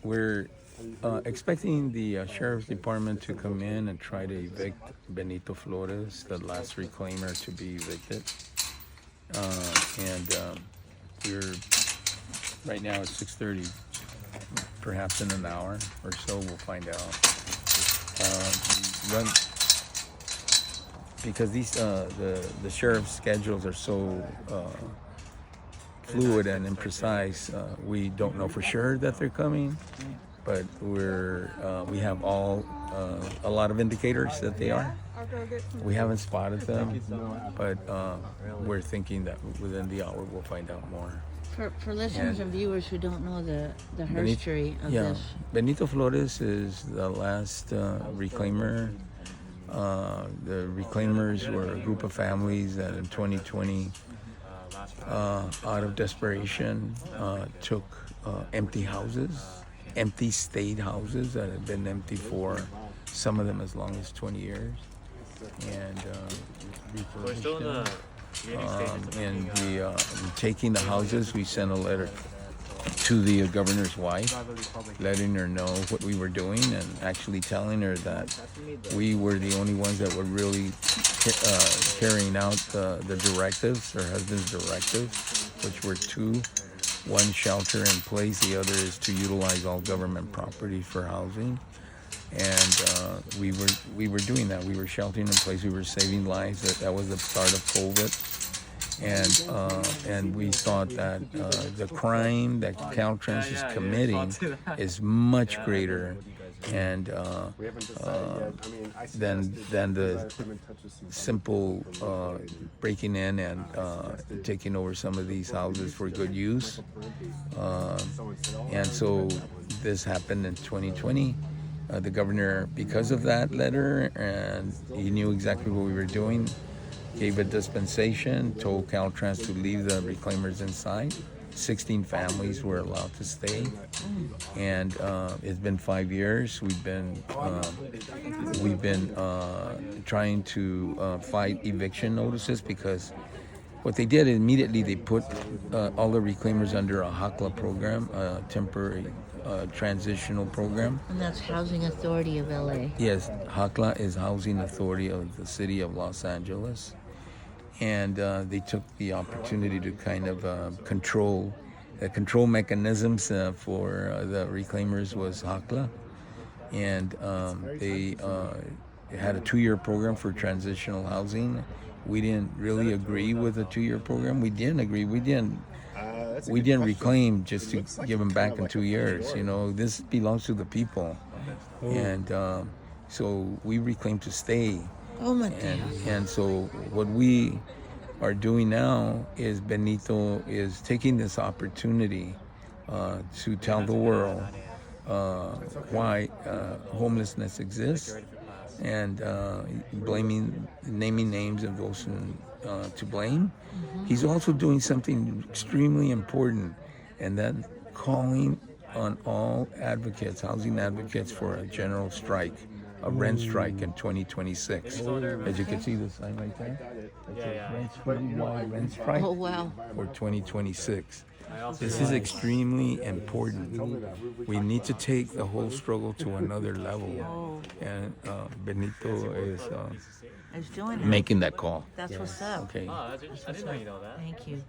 we're expecting the sheriff's department to come in and try to evict Benito Flores, the last reclaimer to be evicted. And we're right now it's 6:30. Perhaps in an hour or so, we'll find out. Run because the sheriff's schedules are so fluid and imprecise. We don't know for sure that they're coming, but we have a lot of indicators that they are. We haven't spotted them, but we're thinking that within the hour we'll find out more. For listeners and viewers who don't know the history of this. Benito Flores is the last reclaimer. The reclaimers were a group of families that in 2020, out of desperation, took empty houses, empty state houses that had been empty for some of them as long as 20 years, and refurbished them. Taking the houses, we sent a letter to the governor's wife, letting her know what we were doing and actually telling her that we were the only ones that were really carrying out the directives, her husband's directives, which were two. One, shelter in place. The other is to utilize all government property for housing. And we were doing that. We were sheltering in place. We were saving lives. That was the start of COVID. And we thought that the crime that Caltrans is committing is much greater and than the simple breaking in and taking over some of these houses for good use. And so this happened in 2020. The governor, because of that letter, and he knew exactly what we were doing, gave a dispensation, told Caltrans to leave the reclaimers inside. 16 families were allowed to stay, and it's been 5 years. We've been trying to fight eviction notices because what they did immediately, they put all the reclaimers under a HACLA program, a temporary transitional program. And that's Housing Authority of LA. Yes, HACLA is Housing Authority of the City of Los Angeles. And they took the opportunity to kind of control mechanisms for the reclaimers was HACLA. And they had a 2-year program for transitional housing. We didn't really agree with the 2-year program. We didn't agree. We didn't reclaim just to give them back in 2 years. You know, this belongs to the people. And so we reclaimed to stay. Oh my God. And so what we are doing now is Benito is taking this opportunity to tell the world why homelessness exists, and naming names of those to blame. He's also doing something extremely important, and that calling on all advocates, housing advocates, for a general strike, a rent strike in 2026. As you can see the sign right there, it's a rent strike. Oh, wow. For 2026. This is extremely important. We need to take the whole struggle to another level, and Benito is doing it. making that call. That's what's up. Okay. Thank you.